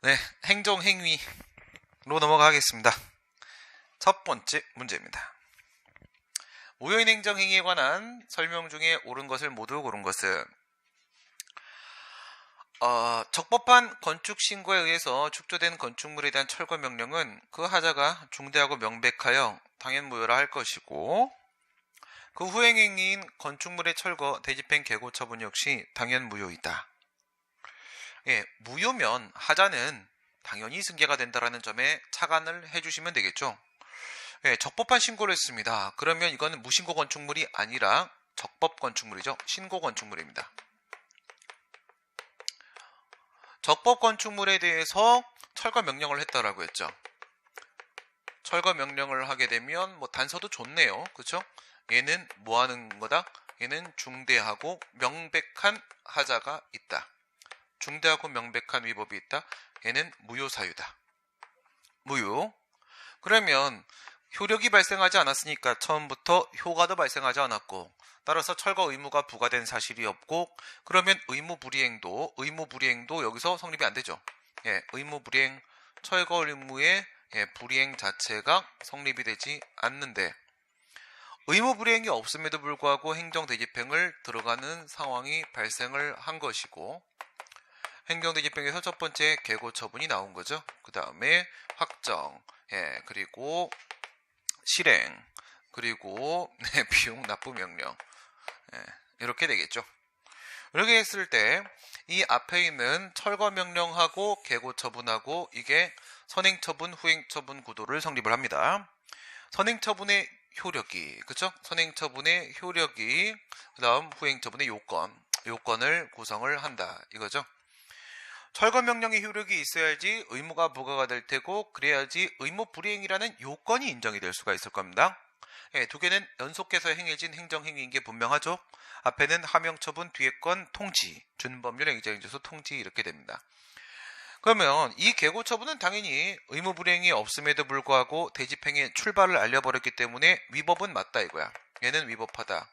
네, 행정행위로 넘어가겠습니다. 첫 번째 문제입니다. 무효인 행정행위에 관한 설명 중에 옳은 것을 모두 고른 것은 적법한 건축신고에 의해서 축조된 건축물에 대한 철거 명령은 그 하자가 중대하고 명백하여 당연 무효라 할 것이고, 그 후행행위인 건축물의 철거, 대집행, 개고 처분 역시 당연 무효이다. 무효면 하자는 당연히 승계가 된다는 점에 착안을 해주시면 되겠죠. 적법한 신고를 했습니다. 그러면 이거는 무신고 건축물이 아니라 적법 건축물이죠. 신고 건축물입니다. 적법 건축물에 대해서 철거 명령을 했다라고 했죠. 철거 명령을 하게 되면 단서도 좋네요. 그렇죠? 얘는 뭐 하는 거다? 얘는 중대하고 명백한 하자가 있다. 중대하고 명백한 위법이 있다. 얘는 무효사유다. 무효. 그러면 효력이 발생하지 않았으니까 처음부터 효과도 발생하지 않았고, 따라서 철거 의무가 부과된 사실이 없고, 그러면 의무불이행도 여기서 성립이 안 되죠. 의무불이행, 철거 의무의 불이행 자체가 성립이 되지 않는데, 의무불이행이 없음에도 불구하고 행정대집행을 들어가는 상황이 발생을 한 것이고, 행정대집행에서 첫 번째 개고 처분이 나온 거죠. 그 다음에 확정, 그리고 실행, 그리고 비용 납부 명령, 이렇게 되겠죠. 이렇게 했을 때 이 앞에 있는 철거 명령하고 개고 처분하고 이게 선행처분, 후행처분 구도를 성립을 합니다. 선행처분의 효력이, 그쵸? 선행처분의 효력이 그 다음 후행처분의 요건을 구성을 한다 이거죠. 철거 명령의 효력이 있어야지 의무가 부과가 될 테고, 그래야지 의무 불이행이라는 요건이 인정이 될 수가 있을 겁니다. 두 개는 연속해서 행해진 행정행위인 게 분명하죠. 앞에는 하명처분, 뒤에 건 통지, 준법률 행정행위소 통지 이렇게 됩니다. 그러면 이 개고처분은 당연히 의무 불이행이 없음에도 불구하고 대집행의 출발을 알려버렸기 때문에 위법은 맞다 이거야. 얘는 위법하다.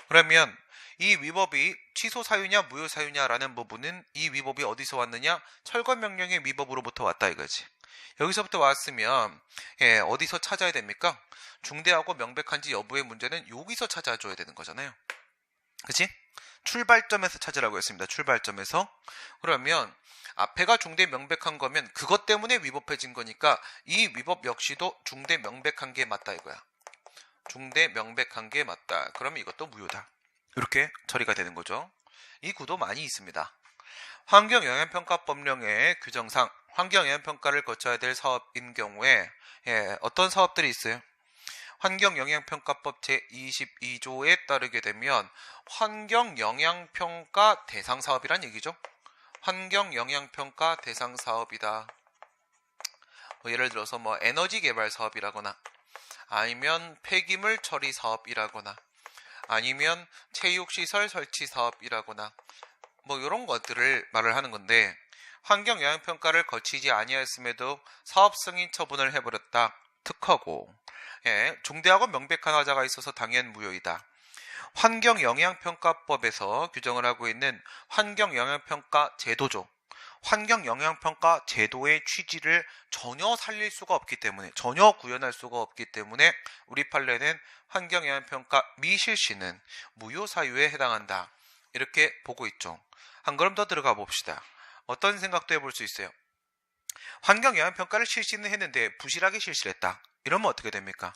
그러면 이 위법이 취소 사유냐 무효 사유냐라는 부분은 이 위법이 어디서 왔느냐? 철거 명령의 위법으로부터 왔다 이거지. 여기서부터 왔으면 어디서 찾아야 됩니까? 중대하고 명백한지 여부의 문제는 여기서 찾아줘야 되는 거잖아요. 그치? 출발점에서 찾으라고 했습니다. 출발점에서. 그러면 앞에가 중대 명백한 거면 그것 때문에 위법해진 거니까 이 위법 역시도 중대 명백한 게 맞다 이거야. 중대 명백한 게 맞다. 그러면 이것도 무효다. 이렇게 처리가 되는 거죠. 이 구도 많이 있습니다. 환경영향평가법령의 규정상 환경영향평가를 거쳐야 될 사업인 경우에 어떤 사업들이 있어요? 환경영향평가법 제22조에 따르게 되면 환경영향평가 대상사업이란 얘기죠. 환경영향평가 대상사업이다. 예를 들어서 에너지개발 사업이라거나, 아니면 폐기물 처리 사업이라거나, 아니면 체육시설 설치 사업이라거나, 이런 것들을 말을 하는 건데, 환경영향평가를 거치지 아니하였음에도 사업 승인 처분을 해버렸다. 특허고, 중대하고 명백한 하자가 있어서 당연 무효이다. 환경영향평가법에서 규정을 하고 있는 환경영향평가 제도죠. 환경영향평가 제도의 취지를 전혀 살릴 수가 없기 때문에, 전혀 구현할 수가 없기 때문에 우리 판례는 환경영향평가 미실시는 무효사유에 해당한다. 이렇게 보고 있죠. 한 걸음 더 들어가 봅시다. 어떤 생각도 해볼 수 있어요. 환경영향평가를 실시는 했는데 부실하게 실시를 했다. 이러면 어떻게 됩니까?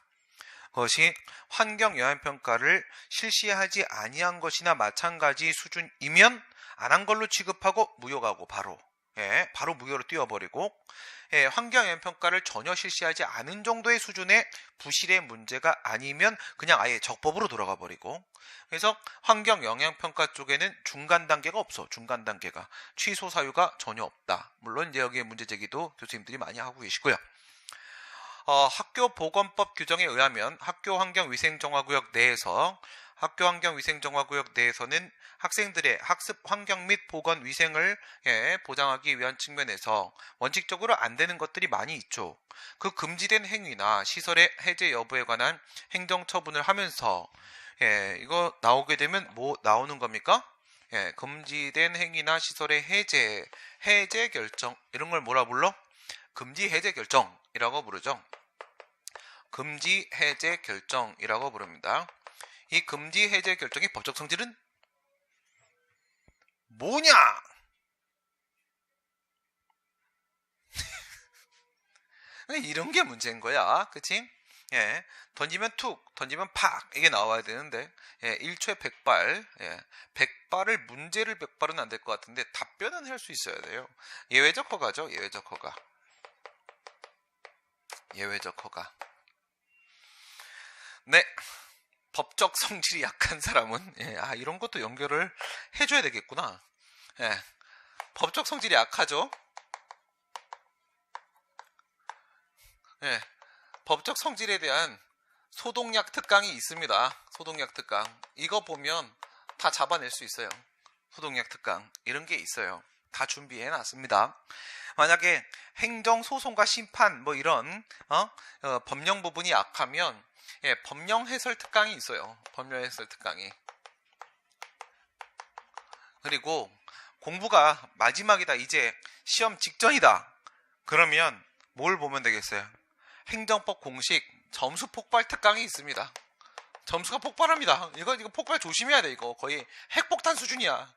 그것이 환경영향평가를 실시하지 아니한 것이나 마찬가지 수준이면 안 한 걸로 취급하고 무효가고 바로 무효로 띄워버리고, 환경영향평가를 전혀 실시하지 않은 정도의 수준의 부실의 문제가 아니면 그냥 아예 적법으로 돌아가 버리고, 그래서 환경영향평가 쪽에는 중간 단계가 없어. 중간 단계가 취소 사유가 전혀 없다. 물론 이제 여기에 문제 제기도 교수님들이 많이 하고 계시고요. 학교보건법 규정에 의하면 학교환경위생정화구역 내에서는 학생들의 학습 환경 및 보건 위생을 보장하기 위한 측면에서 원칙적으로 안 되는 것들이 많이 있죠. 그 금지된 행위나 시설의 해제 여부에 관한 행정처분을 하면서 이거 나오게 되면 뭐 나오는 겁니까? 예, 금지된 행위나 시설의 해제 결정 이런 걸 뭐라 불러? 금지 해제 결정이라고 부르죠. 금지 해제 결정이라고 부릅니다. 이 금지 해제 결정의 법적 성질은 뭐냐? 이런 게 문제인 거야. 그치? 예. 던지면 툭, 던지면 팍, 이게 나와야 되는데, 예, 1초에 100발, 예, 100발을, 문제를 100발은 안 될 것 같은데, 답변은 할 수 있어야 돼요. 예외적 허가죠, 예외적 허가. 예외적 허가. 네. 법적 성질이 약한 사람은, 예, 이런 것도 연결을 해줘야 되겠구나. 예. 법적 성질이 약하죠? 예. 법적 성질에 대한 소독약 특강이 있습니다. 소독약 특강. 이거 보면 다 잡아낼 수 있어요. 소독약 특강. 이런 게 있어요. 다 준비해 놨습니다. 만약에 행정소송과 심판 뭐 이런 법령 부분이 약하면 예, 법령 해설 특강이 있어요. 법령 해설 특강이. 그리고 공부가 마지막이다. 이제 시험 직전이다. 그러면 뭘 보면 되겠어요? 행정법 공식 점수 폭발 특강이 있습니다. 점수가 폭발합니다. 이거 폭발 조심해야 돼. 이거 거의 핵폭탄 수준이야.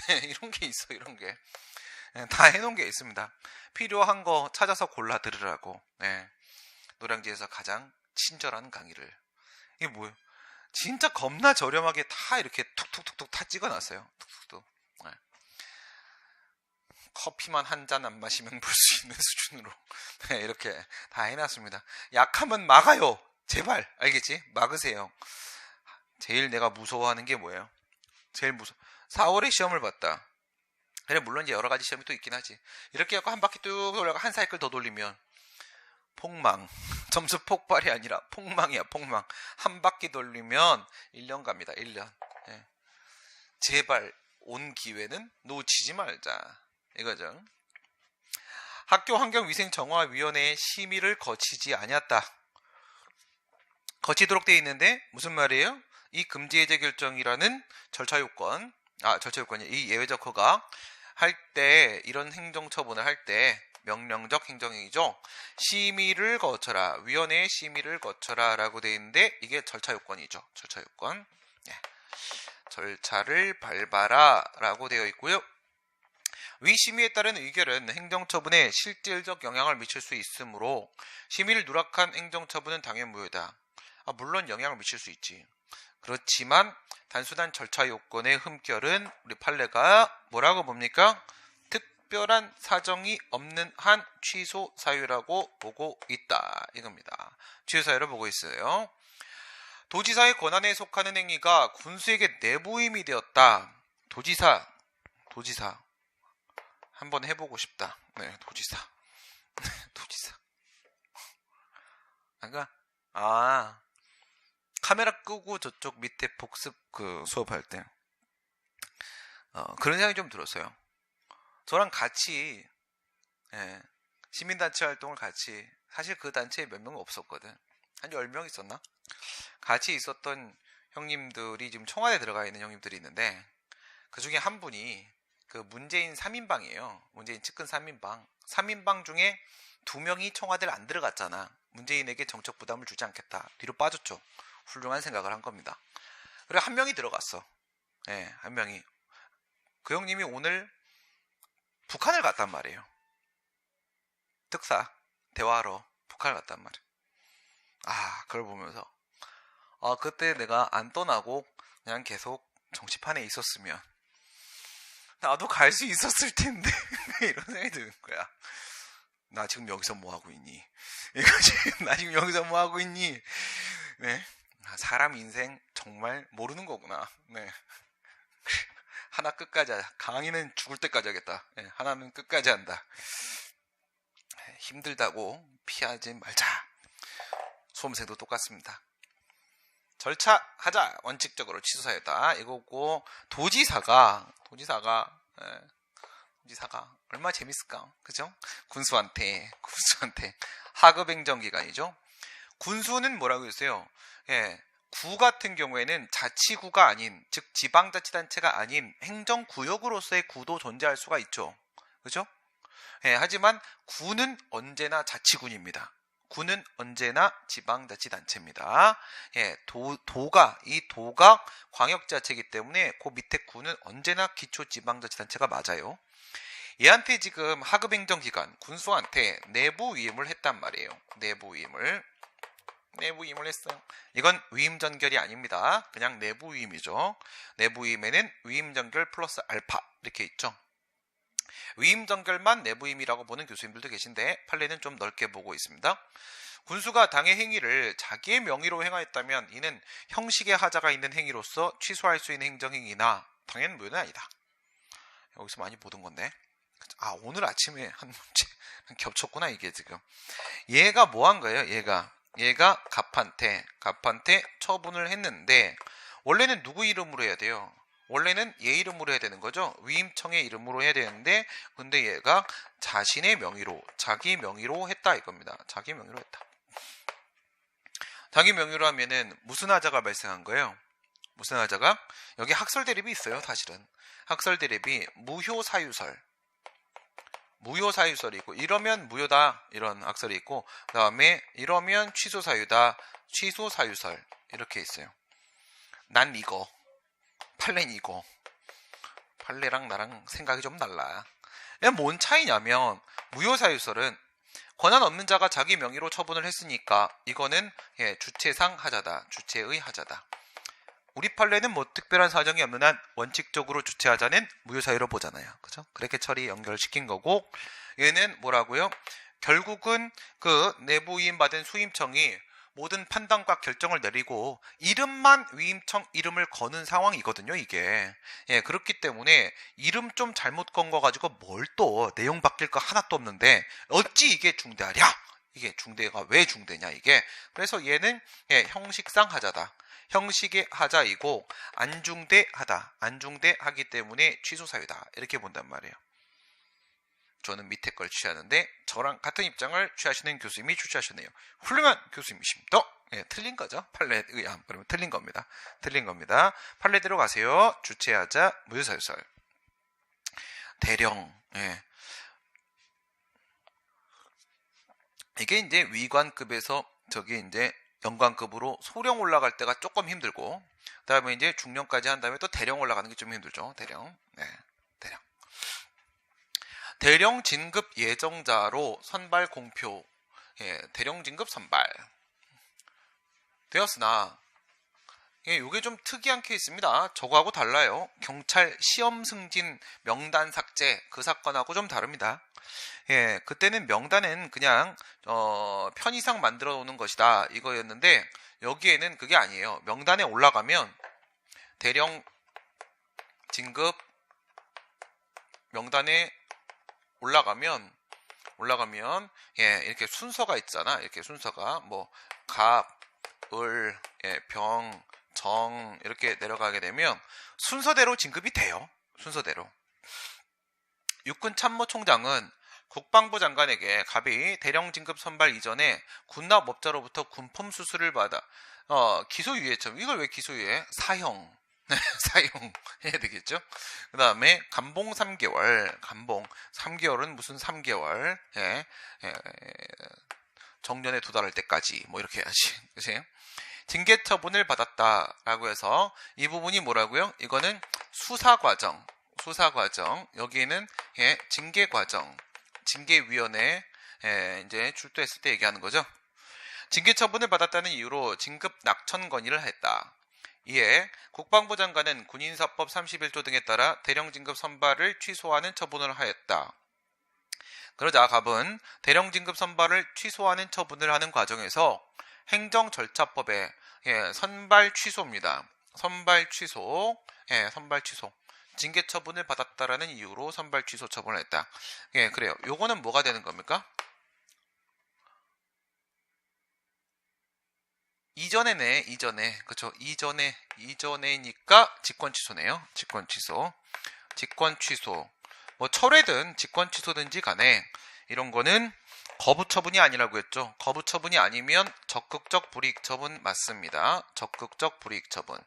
네, 이런 게 있어. 이런 게 다 해놓은 게 있습니다. 필요한 거 찾아서 골라 들으라고. 네. 노량지에서 가장 친절한 강의를. 이게 뭐예요? 진짜 겁나 저렴하게 다 이렇게 툭툭툭툭 다 찍어놨어요. 툭툭툭. 네. 커피만 한 잔 안 마시면 볼 수 있는 수준으로 네, 이렇게 다 해놨습니다. 약하면 막아요. 제발. 알겠지? 막으세요. 제일 내가 무서워하는 게 뭐예요? 제일 4월에 시험을 봤다. 그래, 물론 이제 여러 가지 시험이 또 있긴 하지. 이렇게 해서 한 바퀴 뚝 돌다가 한 사이클 더 돌리면 폭망. 점수 폭발이 아니라 폭망이야, 폭망. 한 바퀴 돌리면 1년 갑니다. 1년. 네. 제발 온 기회는 놓치지 말자. 이거죠. 학교환경위생정화위원회의 심의를 거치지 아니었다. 거치도록 되어 있는데 무슨 말이에요? 이 금지해제 결정이라는 절차요건이 이 예외적 허가 할 때, 이런 행정처분을 할 때 명령적 행정행위죠. 심의를 거쳐라, 위원회의 심의를 거쳐라 라고 되어 있는데 이게 절차요건이죠. 절차요건. 네. 절차를 밟아라 라고 되어 있고요. 위 심의에 따른 의결은 행정처분에 실질적 영향을 미칠 수 있으므로 심의를 누락한 행정처분은 당연 무효다. 물론 영향을 미칠 수 있지. 그렇지만 단순한 절차 요건의 흠결은 우리 판례가 뭐라고 봅니까? 특별한 사정이 없는 한 취소 사유라고 보고 있다. 이겁니다. 취소 사유를 보고 있어요. 도지사의 권한에 속하는 행위가 군수에게 내부임이 되었다. 도지사 한번 해보고 싶다. 네, 도지사. 도지사. 그러니까 카메라 끄고 저쪽 밑에 복습 수업할 때 그런 생각이 좀 들었어요. 저랑 같이 시민단체 활동을 같이, 사실 그 단체에 몇 명 없었거든. 한 10명 있었나? 같이 있었던 형님들이 지금 청와대에 들어가 있는 형님들이 있는데 그 중에 한 분이 그 문재인 3인방이에요. 문재인 측근 3인방. 3인방 중에 2명이 청와대를 안 들어갔잖아. 문재인에게 정책 부담을 주지 않겠다. 뒤로 빠졌죠. 훌륭한 생각을 한 겁니다. 그리고 한 명이 들어갔어. 네, 한 명이. 그 형님이 오늘 북한을 갔단 말이에요. 특사 대화하러 북한을 갔단 말이에요. 그걸 보면서 그때 내가 안 떠나고 그냥 계속 정치판에 있었으면 나도 갈 수 있었을 텐데 이런 생각이 드는 거야. 나 지금 여기서 뭐 하고 있니? 이거지. 나 지금 여기서 뭐 하고 있니? 네. 사람 인생 정말 모르는 거구나. 네. 하나 끝까지 하자. 강의는 죽을 때까지 하겠다. 네. 하나는 끝까지 한다. 힘들다고 피하지 말자. 수험생도 똑같습니다. 절차하자. 원칙적으로 취소사유다. 이거고 도지사가 얼마나 재밌을까? 그죠? 군수한테 하급행정기관이죠. 군수는 뭐라고 했어요? 예, 구 같은 경우에는 자치구가 아닌, 즉 지방자치단체가 아닌 행정구역으로서의 구도 존재할 수가 있죠. 그죠? 예, 하지만 구는 언제나 자치군입니다. 구는 언제나 지방자치단체입니다. 예, 이 도가 광역지자체이기 때문에 그 밑에 구는 언제나 기초지방자치단체가 맞아요. 얘한테 지금 하급행정기관 군수한테 내부 위임을 했단 말이에요. 내부 위임을 했어요. 이건 위임전결이 아닙니다. 그냥 내부 위임이죠. 내부 위임에는 위임전결 플러스 알파 이렇게 있죠. 위임전결만 내부 위임이라고 보는 교수님들도 계신데 판례는 좀 넓게 보고 있습니다. 군수가 당의 행위를 자기의 명의로 행하였다면 이는 형식의 하자가 있는 행위로서 취소할 수 있는 행정행위나 당연 무효는 아니다. 여기서 많이 보던 건데, 오늘 아침에 한 문제 겹쳤구나. 이게 지금 얘가 뭐 한 거예요? 얘가 갑한테 처분을 했는데, 원래는 누구 이름으로 해야 돼요? 원래는 얘 이름으로 해야 되는 거죠. 위임청의 이름으로 해야 되는데, 근데 얘가 자신의 명의로, 자기 명의로 했다 이겁니다. 자기 명의로 했다. 자기 명의로 하면은 무슨 하자가 발생한 거예요? 무슨 하자가? 여기 학설 대립이 있어요. 사실은 학설 대립이 무효사유설이고, 이러면 무효다 이런 학설이 있고, 그 다음에 이러면 취소사유다, 취소사유설 이렇게 있어요. 난 이거, 판례는 이거. 판례랑 나랑 생각이 좀 달라. 뭔 차이냐면, 무효사유설은 권한 없는 자가 자기 명의로 처분을 했으니까 이거는 주체상 하자다, 주체의 하자다. 우리 판례는 뭐 특별한 사정이 없는 한 원칙적으로 주체하자는 무효사유로 보잖아요. 그죠? 그렇게 처리 연결시킨 거고, 얘는 뭐라고요? 결국은 그 내부 위임받은 수임청이 모든 판단과 결정을 내리고 이름만 위임청 이름을 거는 상황이거든요, 이게. 그렇기 때문에 이름 좀 잘못 건 거 가지고 뭘 또 내용 바뀔 거 하나도 없는데 어찌 이게 중대하랴? 이게 중대가 왜 중대냐, 이게. 그래서 얘는 형식상 하자다. 형식의 하자이고 안중대하기 때문에 취소사유다 이렇게 본단 말이에요. 저는 밑에 걸 취하는데 저랑 같은 입장을 취하시는 교수님이 출제하셨네요. 훌륭한 교수님이십니다. 틀린 거죠. 판례에 의함. 그러면 틀린 겁니다. 판례대로 가세요. 주체하자 무효사유설. 대령. 이게 이제 위관급에서 저기 이제 연관급으로 소령 올라갈 때가 조금 힘들고, 그 다음에 이제 중령까지 한 다음에 또 대령 올라가는 게 좀 힘들죠. 대령. 대령 진급 예정자로 선발 공표. 대령 진급 선발 되었으나, 이게 좀 특이한 케이스입니다. 저거하고 달라요. 경찰 시험 승진 명단 삭제 그 사건하고 좀 다릅니다. 그때는 명단은 그냥 편의상 만들어 놓는 것이다 이거였는데, 여기에는 그게 아니에요. 명단에 올라가면 대령 진급 명단에 올라가면 이렇게 순서가 있잖아. 이렇게 순서가 뭐 갑, 을, 병, 정 이렇게 내려가게 되면 순서대로 진급이 돼요. 순서대로. 육군 참모총장은 국방부 장관에게 갑이 대령 진급 선발 이전에 군납업자로부터 군품 수수를 받아 기소유예처럼, 이걸 왜 기소유예? 사형. 사용 해야 되겠죠. 그 다음에 감봉 3개월. 감봉 3개월은 무슨 3개월? 정년에 도달할 때까지 뭐 이렇게 해야지. 그치? 징계 처분을 받았다라고 해서 이 부분이 뭐라고요? 이거는 수사과정. 여기에는 징계과정, 징계위원회 이제 출두했을 때 얘기하는 거죠. 징계 처분을 받았다는 이유로 진급 낙천 건의를 했다. 이에 국방부 장관은 군인사법 31조 등에 따라 대령 진급 선발을 취소하는 처분을 하였다. 그러자 갑은 대령 진급 선발을 취소하는 처분을 하는 과정에서 행정절차법에 선발 취소입니다. 선발 취소. 징계 처분을 받았다라는 이유로 선발 취소 처분을 했다. 그래요. 요거는 뭐가 되는 겁니까? 이전에. 그쵸. 이전에니까 직권 취소네요. 직권 취소. 뭐 철회든 직권 취소든지 간에 이런 거는 거부처분이 아니라고 했죠. 거부처분이 아니면 적극적 불이익처분 맞습니다. 적극적 불이익처분.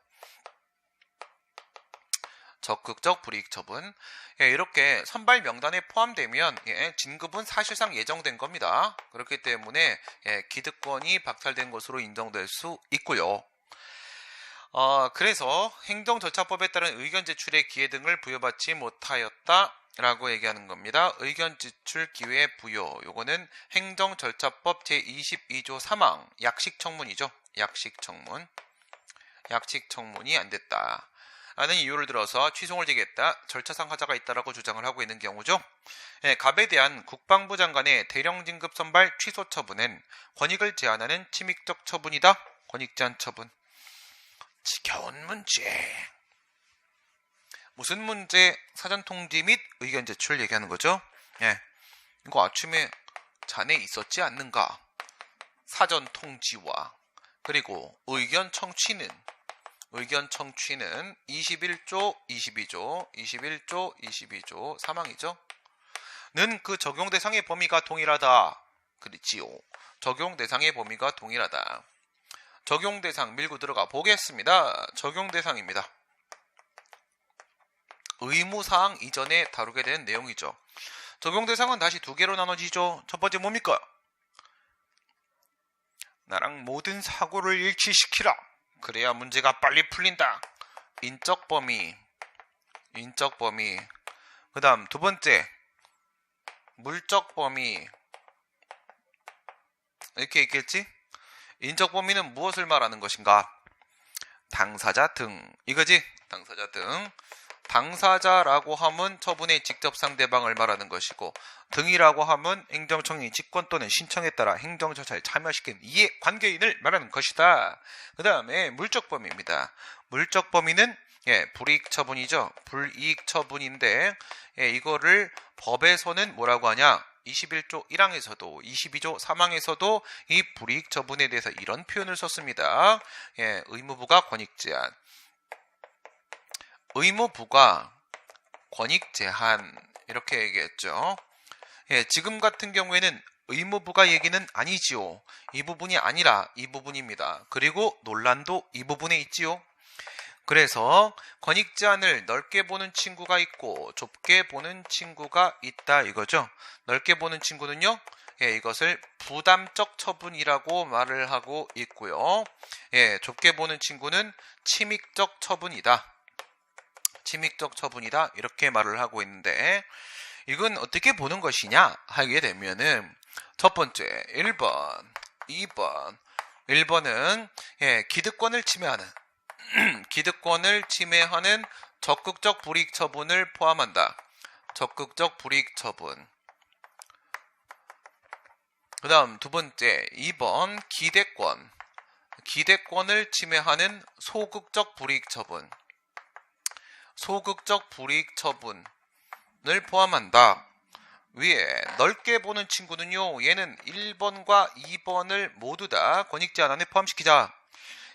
적극적 불이익처분. 예, 이렇게 선발 명단에 포함되면 진급은 사실상 예정된 겁니다. 그렇기 때문에 기득권이 박탈된 것으로 인정될 수 있고요. 그래서 행정절차법에 따른 의견 제출의 기회 등을 부여받지 못하였다 라고 얘기하는 겁니다. 의견 제출 기회 부여, 요거는 행정절차법 제22조 3항 약식청문이죠. 약식청문. 약식청문이 안 됐다 라는 이유를 들어서 취소를 제기했다. 절차상 하자가 있다라고 주장을 하고 있는 경우죠. 갑에 대한 국방부 장관의 대령 진급 선발 취소 처분은 권익을 제한하는 침익적 처분이다. 권익 제한 처분. 지겨운 문제. 무슨 문제? 사전 통지 및 의견 제출 얘기하는 거죠. 이거 아침에 자네 있었지 않는가? 사전 통지와 그리고 의견 청취는 21조, 22조 3항이죠. 는 그 적용 대상의 범위가 동일하다. 그렇지요. 적용 대상의 범위가 동일하다. 적용 대상 밀고 들어가 보겠습니다. 적용 대상입니다. 의무사항 이전에 다루게 된 내용이죠. 적용 대상은 다시 두 개로 나눠지죠. 첫 번째 뭡니까? 나랑 모든 사고를 일치시키라. 그래야 문제가 빨리 풀린다. 인적 범위. 그 다음 두 번째 물적 범위. 이렇게 있겠지? 인적 범위는 무엇을 말하는 것인가? 당사자 등. 이거지? 당사자 등. 당사자라고 하면 처분의 직접 상대방을 말하는 것이고, 등이라고 하면 행정청이 직권 또는 신청에 따라 행정절차에 참여시킨 이해 관계인을 말하는 것이다. 그 다음에 물적 범위입니다. 물적 범위는 불이익 처분이죠. 불이익 처분인데 이거를 법에서는 뭐라고 하냐? 21조 1항에서도 22조 3항에서도 이 불이익 처분에 대해서 이런 표현을 썼습니다. 의무부가 권익 제한. 의무부가 권익 제한 이렇게 얘기했죠. 지금 같은 경우에는 의무부가 얘기는 아니지요. 이 부분이 아니라 이 부분입니다. 그리고 논란도 이 부분에 있지요. 그래서 권익 제한을 넓게 보는 친구가 있고 좁게 보는 친구가 있다 이거죠. 넓게 보는 친구는요. 이것을 부담적 처분이라고 말을 하고 있고요. 좁게 보는 친구는 침익적 처분이다. 침익적 처분이다 이렇게 말을 하고 있는데 이건 어떻게 보는 것이냐 하게 되면은 첫 번째 1번 2번 1번은 기득권을 침해하는 기득권을 침해하는 적극적 불이익 처분을 포함한다. 적극적 불이익 처분. 그 다음 두 번째 2번 기대권을 침해하는 소극적 불이익 처분. 소극적 불이익 처분을 포함한다. 위에 넓게 보는 친구는요. 얘는 1번과 2번을 모두 다 권익 제한 안에 포함시키자.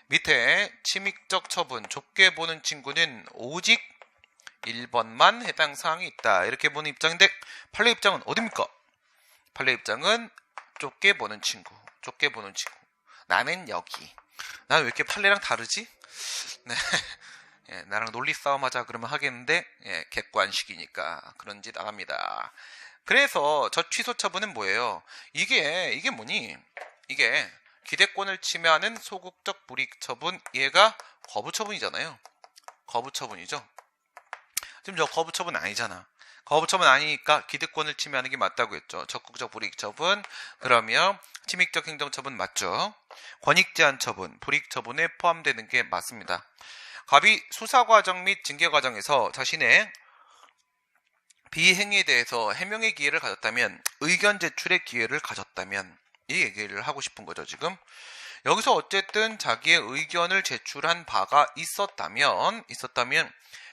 밑에 침익적 처분 좁게 보는 친구는 오직 1번만 해당 사항이 있다. 이렇게 보는 입장인데 판례 입장은 어딥니까? 판례 입장은 좁게 보는 친구. 나는 여기. 난 왜 이렇게 판례랑 다르지? 네. 나랑 논리 싸움 하자 그러면 하겠는데 객관식이니까 그런 짓 안 합니다. 그래서 저 취소 처분은 뭐예요? 이게 뭐니? 이게 기대권을 침해하는 소극적 불이익 처분, 얘가 거부 처분이잖아요. 거부 처분이죠. 지금 저 거부 처분 아니잖아. 거부 처분 아니니까 기득권을 침해하는 게 맞다고 했죠. 적극적 불이익 처분. 그러면 침익적 행정 처분 맞죠? 권익 제한 처분, 불이익 처분에 포함되는 게 맞습니다. 갑이 수사 과정 및 징계 과정에서 자신의 비행에 대해서 해명의 기회를 가졌다면, 의견 제출의 기회를 가졌다면, 이 얘기를 하고 싶은 거죠, 지금. 여기서 어쨌든 자기의 의견을 제출한 바가 있었다면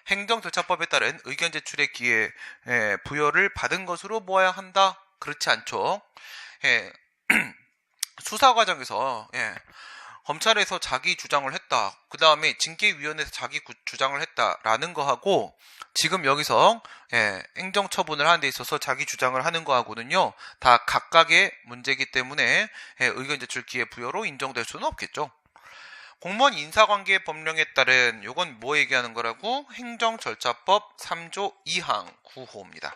행정절차법에 따른 의견 제출의 기회 부여를 받은 것으로 보아야 한다? 그렇지 않죠. 수사 과정에서 검찰에서 자기 주장을 했다. 그 다음에 징계위원회에서 자기 주장을 했다라는 거하고 지금 여기서 행정처분을 하는 데 있어서 자기 주장을 하는 거하고는요. 다 각각의 문제이기 때문에 의견 제출 기회 부여로 인정될 수는 없겠죠. 공무원 인사관계 법령에 따른 요건 뭐 얘기하는 거라고? 행정절차법 3조 2항 9호입니다.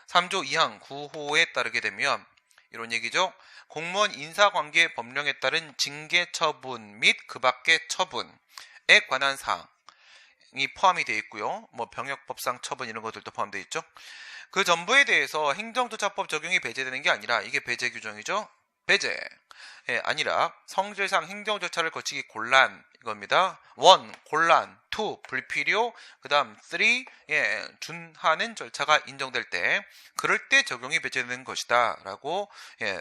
3조 2항 9호에 따르게 되면 이런 얘기죠. 공무원 인사관계 법령에 따른 징계처분 및 그 밖의 처분에 관한 사항이 포함이 되어 있고요. 뭐 병역법상 처분 이런 것들도 포함되어 있죠. 그 전부에 대해서 행정조차법 적용이 배제되는 게 아니라 이게 배제 규정이죠. 배제. 아니라 성질상 행정절차를 거치기 곤란 이겁니다. 1. 곤란 2. 불필요 그 다음 3. 준하는 절차가 인정될 때 그럴 때 적용이 배제되는 것이다 라고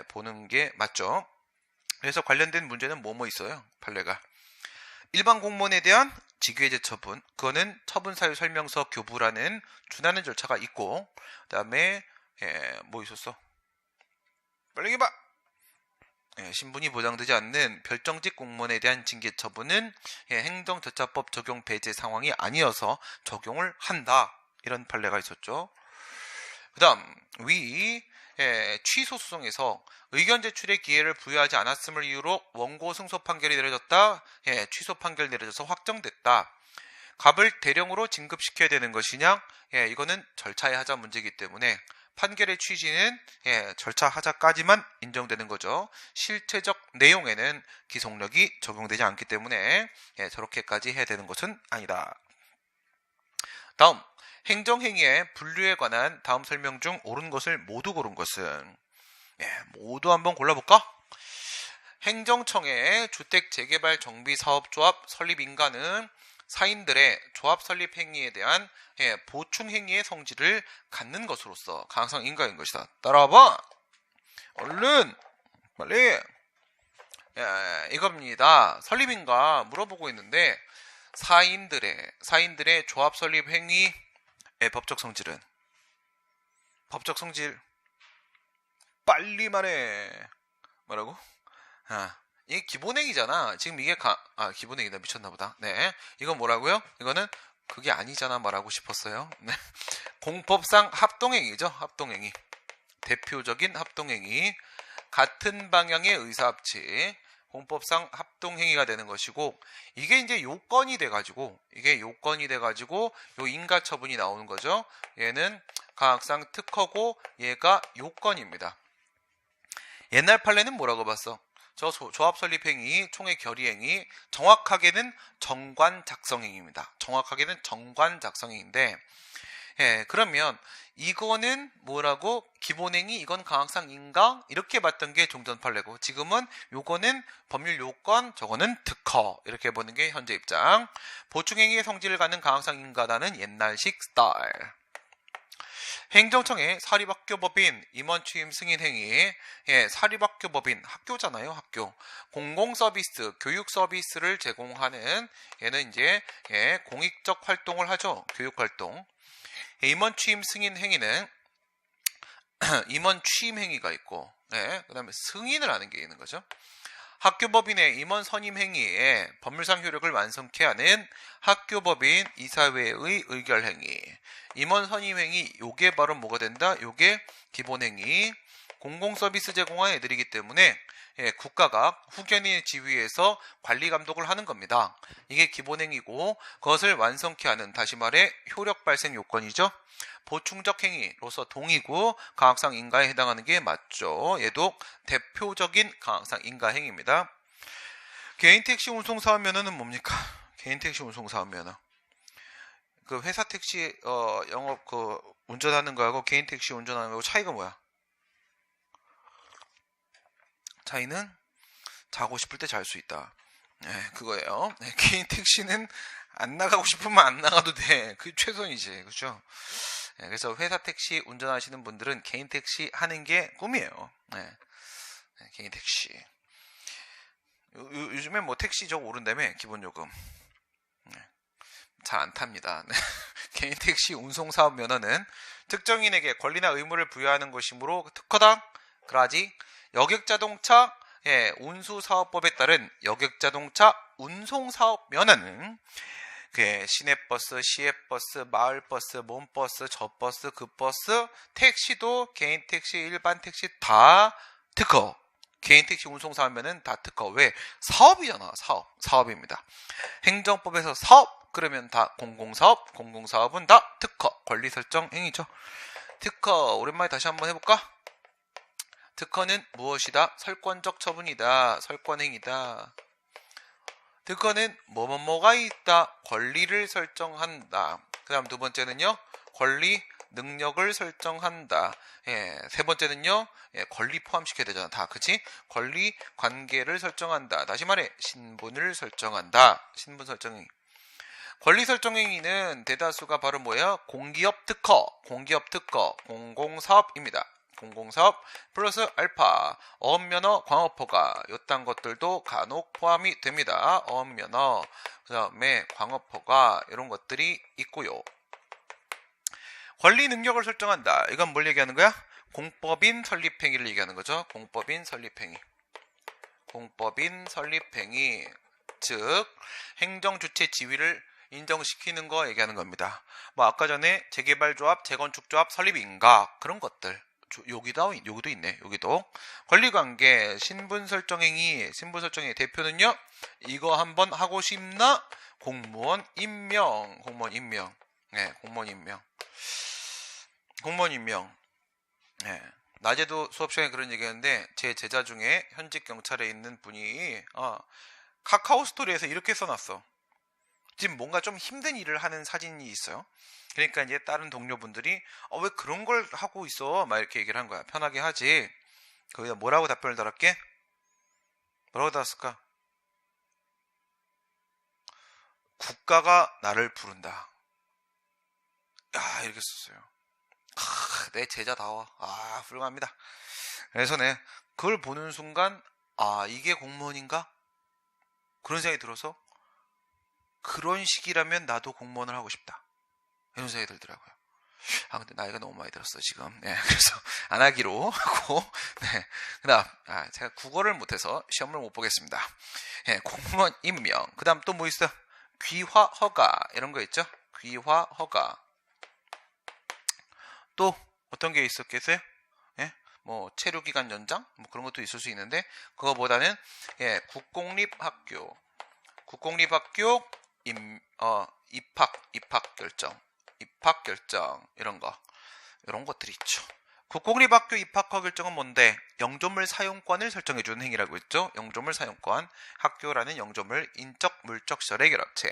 보는 게 맞죠. 그래서 관련된 문제는 뭐뭐 있어요. 판례가 일반 공무원에 대한 직위해제 처분 그거는 처분사유 설명서 교부라는 준하는 절차가 있고 그 다음에 뭐 있었어? 빨리 해봐. 신분이 보장되지 않는 별정직 공무원에 대한 징계 처분은 행정절차법 적용 배제 상황이 아니어서 적용을 한다. 이런 판례가 있었죠. 그 다음 위 취소 소송에서 의견 제출의 기회를 부여하지 않았음을 이유로 원고 승소 판결이 내려졌다. 취소 판결 내려져서 확정됐다. 갑을 대령으로 진급시켜야 되는 것이냐? 이거는 절차의 하자 문제이기 때문에 판결의 취지는 절차 하자까지만 인정되는 거죠. 실체적 내용에는 기속력이 적용되지 않기 때문에 저렇게까지 해야 되는 것은 아니다. 다음 행정행위의 분류에 관한 다음 설명 중 옳은 것을 모두 고른 것은 모두 한번 골라볼까? 행정청의 주택재개발정비사업조합 설립 인가는 사인들의 조합 설립 행위에 대한 보충 행위의 성질을 갖는 것으로서 가능성 인가인 것이다. 따라와봐. 얼른 빨리. 이겁니다. 설립 인가 물어보고 있는데 사인들의 조합 설립 행위의 법적 성질은 법적 성질 빨리 말해. 뭐라고? 이게 기본행위잖아. 지금 이게 기본행위다. 미쳤나보다. 네, 이건 뭐라고요? 이거는 그게 아니잖아 말하고 싶었어요. 네. 공법상 합동행위죠. 합동행위. 대표적인 합동행위. 같은 방향의 의사합치. 공법상 합동행위가 되는 것이고 이게 이제 요건이 돼가지고 요 인가처분이 나오는 거죠. 얘는 가학상 특허고 얘가 요건입니다. 옛날 판례는 뭐라고 봤어? 저 조합 설립 행위, 총회 결의 행위, 정확하게는 정관 작성 행위입니다. 정확하게는 정관 작성 행위인데, 그러면 이거는 뭐라고? 기본 행위, 이건 가항상 인가? 이렇게 봤던 게 종전 판례고, 지금은 요거는 법률 요건, 저거는 특허 이렇게 보는 게 현재 입장. 보충 행위의 성질을 갖는 가항상 인가다는 옛날식 스타일. 행정청의 사립학교법인 임원 취임 승인 행위, 사립학교법인 학교잖아요, 학교. 공공서비스, 교육 서비스를 제공하는 얘는 이제 공익적 활동을 하죠, 교육 활동. 임원 취임 승인 행위는 임원 취임 행위가 있고, 그다음에 승인을 하는 게 있는 거죠. 학교법인의 임원 선임 행위에 법률상 효력을 완성케 하는 학교법인 이사회의 의결 행위, 임원 선임 행위, 요게 바로 뭐가 된다? 요게 기본 행위. 공공서비스 제공한 애들이기 때문에 국가가 후견인의 지위에서 관리 감독을 하는 겁니다. 이게 기본 행위고 그것을 완성케 하는, 다시 말해 효력 발생 요건이죠. 보충적 행위로서 동의고 가학상 인가에 해당하는 게 맞죠. 얘도 대표적인 가학상 인가 행위입니다. 개인 택시 운송 사업 면허는 뭡니까? 개인 택시 운송 사업 면허. 그 회사 택시 영업 운전하는 거하고 개인 택시 운전하는 거하고 차이가 뭐야? 차이는 자고 싶을 때 잘 수 있다. 그거예요. 개인 택시는 안 나가고 싶으면 안 나가도 돼. 그게 최선이지. 그렇죠? 그래서 회사 택시 운전하시는 분들은 개인 택시 하는 게 꿈이에요. 개인 택시. 요즘에 뭐 택시 저거 오른다며, 기본 요금. 잘 안 탑니다. 개인 택시 운송 사업 면허는 특정인에게 권리나 의무를 부여하는 것이므로 특허다. 그러지. 여객자동차 운수사업법에 따른 여객자동차 운송사업면허는 시내버스, 시외버스, 마을버스, 몸버스, 저버스, 급버스, 택시도 개인 택시, 일반 택시 다 특허. 개인 택시 운송사업면은 다 특허. 왜? 사업이잖아. 사업입니다. 행정법에서 사업 그러면 다 공공사업, 공공사업은 다 특허. 권리설정 행위죠. 특허 오랜만에 다시 한번 해볼까? 특허는 무엇이다? 설권적 처분이다. 설권행위다. 특허는 뭐가 있다? 권리를 설정한다. 그 다음 두 번째는요. 권리, 능력을 설정한다. 세 번째는요. 권리 포함시켜야 되잖아. 다 그치? 권리, 관계를 설정한다. 다시 말해 신분을 설정한다. 신분 설정행위. 권리 설정행위는 대다수가 바로 뭐야? 공기업 특허, 공공사업입니다. 공공사업 플러스 알파, 어업면허, 광업허가 요딴 것들도 간혹 포함이 됩니다. 어업면허, 그 다음에 광업허가 이런 것들이 있고요. 권리 능력을 설정한다. 이건 뭘 얘기하는 거야? 공법인 설립행위를 얘기하는 거죠. 공법인 설립행위. 즉 행정주체 지위를 인정시키는 거 얘기하는 겁니다. 뭐 아까 전에 재개발조합, 재건축조합 설립인가 그런 것들. 여기도 있네. 여기도 권리관계, 신분설정행위 대표는요. 이거 한번 하고 싶나? 공무원 임명. 네, 공무원 임명. 네. 낮에도 수업 시간에 그런 얘기했는데 제 제자 중에 현직 경찰에 있는 분이 카카오 스토리에서 이렇게 써놨어. 지금 뭔가 좀 힘든 일을 하는 사진이 있어요. 그러니까 이제 다른 동료분들이 왜 그런 걸 하고 있어? 막 이렇게 얘기를 한 거야. 편하게 하지. 거기다 뭐라고 답변을 달았게? 뭐라고 달았을까? 국가가 나를 부른다. 야, 이렇게 썼어요. 내 제자다워. 훌륭합니다. 그래서 그걸 보는 순간 이게 공무원인가? 그런 생각이 들어서 그런 식이라면 나도 공무원을 하고 싶다. 이런 생각이 들더라고요. 근데 나이가 너무 많이 들었어 지금. 그래서 안 하기로 하고. 그다음 제가 국어를 못해서 시험을 못 보겠습니다. 공무원 임명. 그다음 또 뭐 있어? 귀화 허가 이런 거 있죠? 귀화 허가. 또 어떤 게 있었겠어요? 뭐 체류기간 연장 뭐 그런 것도 있을 수 있는데 그거보다는 국공립학교 입학 결정 이런 것들이 있죠. 국공립학교 입학허 결정은 뭔데? 영조물 사용권을 설정해주는 행위라고 했죠. 영조물 사용권, 학교라는 영조물, 인적, 물적 시설의 결합체.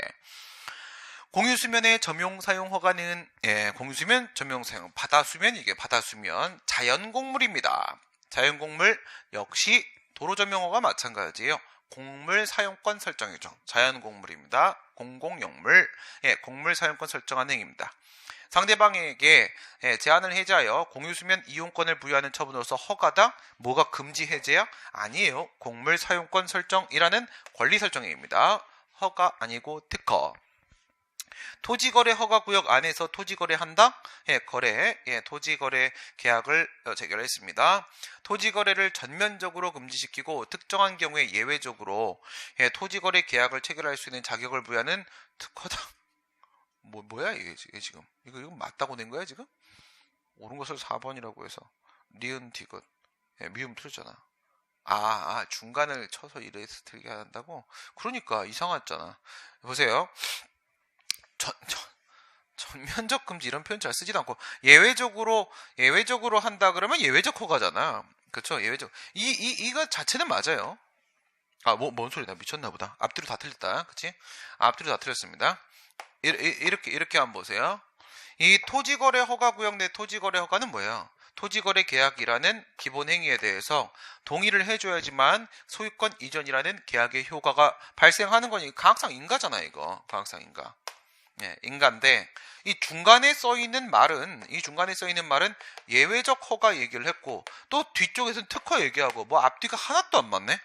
공유수면의 점용 사용 허가는 공유수면 점용 사용 바다수면 이게 바다수면 자연곡물입니다. 자연곡물 역시 도로점용허가 마찬가지예요. 곡물 사용권 설정이죠. 자연곡물입니다. 공공용물, 곡물 사용권 설정하는 행위입니다. 상대방에게 제한을 해제하여 공유수면 이용권을 부여하는 처분으로서 허가다? 뭐가 금지 해제야? 아니에요. 곡물 사용권 설정이라는 권리 설정행위입니다. 허가 아니고 특허. 토지거래 허가구역 안에서 토지거래한다? 토지거래 계약을 체결했습니다. 토지거래를 전면적으로 금지시키고 특정한 경우에 예외적으로 토지거래 계약을 체결할 수 있는 자격을 부여하는 특허다. 뭐야 이게 지금? 이거 맞다고 낸 거야 지금? 옳은 것을 4번이라고 해서 니은 디귿 미음 틀잖아. 중간을 쳐서 이래서 틀게 한다고? 그러니까 이상하잖아. 보세요. 전면적 금지 이런 표현 잘 쓰지도 않고 예외적으로 한다 그러면 예외적 허가잖아. 그렇죠? 예외적. 이거 자체는 맞아요. 뭔 소리다. 미쳤나 보다. 앞뒤로 다 틀렸다. 그치? 앞뒤로 다 틀렸습니다. 이렇게 한번 보세요. 이 토지거래 허가구역 내 토지거래 허가는 뭐예요? 토지거래 계약이라는 기본 행위에 대해서 동의를 해줘야지만 소유권 이전이라는 계약의 효과가 발생하는 거니까 항상 인가잖아 이거. 항상 인가. 인가인데 이 중간에 써 있는 말은 예외적 허가 얘기를 했고 또 뒤쪽에서는 특허 얘기하고 뭐 앞뒤가 하나도 안 맞네.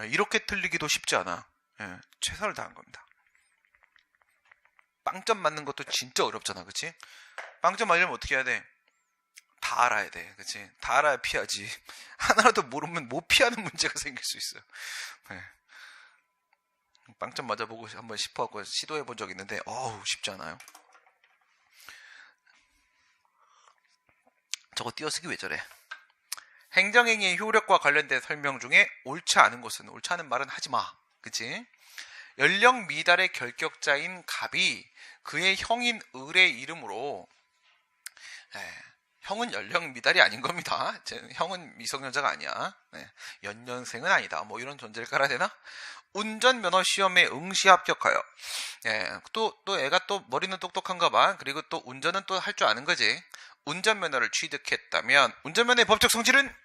이렇게 틀리기도 쉽지 않아. 최선을 다한 겁니다. 빵점 맞는 것도 진짜 어렵잖아, 그치? 빵점 맞으려면 어떻게 해야 돼? 다 알아야 돼. 그치? 다 알아야 피하지. 하나라도 모르면 못 피하는 문제가 생길 수 있어요. 네. 빵점 맞아보고 한번 싶어갖고 시도해본 적 있는데, 쉽지 않아요. 저거 띄어쓰기 왜 저래? 행정행위의 효력과 관련된 설명 중에 옳지 않은 것은, 옳지 않은 말은 하지 마. 그치? 연령 미달의 결격자인 갑이 그의 형인 을의 이름으로, 형은 연령 미달이 아닌 겁니다. 형은 미성년자가 아니야. 연년생은 아니다. 뭐 이런 존재를 깔아야 되나? 운전면허 시험에 응시 합격하여. 또 애가 또 머리는 똑똑한가 봐. 그리고 또 운전은 또 할 줄 아는 거지. 운전면허를 취득했다면 운전면허의 법적 성질은?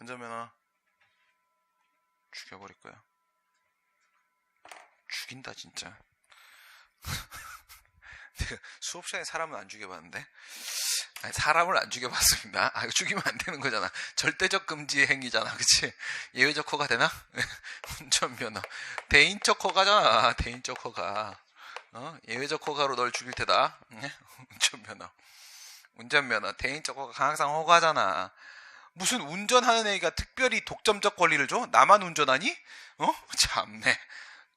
운전면허 죽여버릴 거야. 죽인다 진짜. 내가 수업 시간에 사람은 안 죽여봤는데. 아니, 사람을 안 죽여봤습니다. 이거 죽이면 안 되는 거잖아. 절대적 금지 행위잖아. 그치? 예외적 허가 되나? 운전면허. 대인적 허가잖아. 대인적 허가. 예외적 허가로 널 죽일 테다. 운전면허. 대인적 허가 항상 허가잖아. 무슨 운전하는 애가 특별히 독점적 권리를 줘? 나만 운전하니? 참네.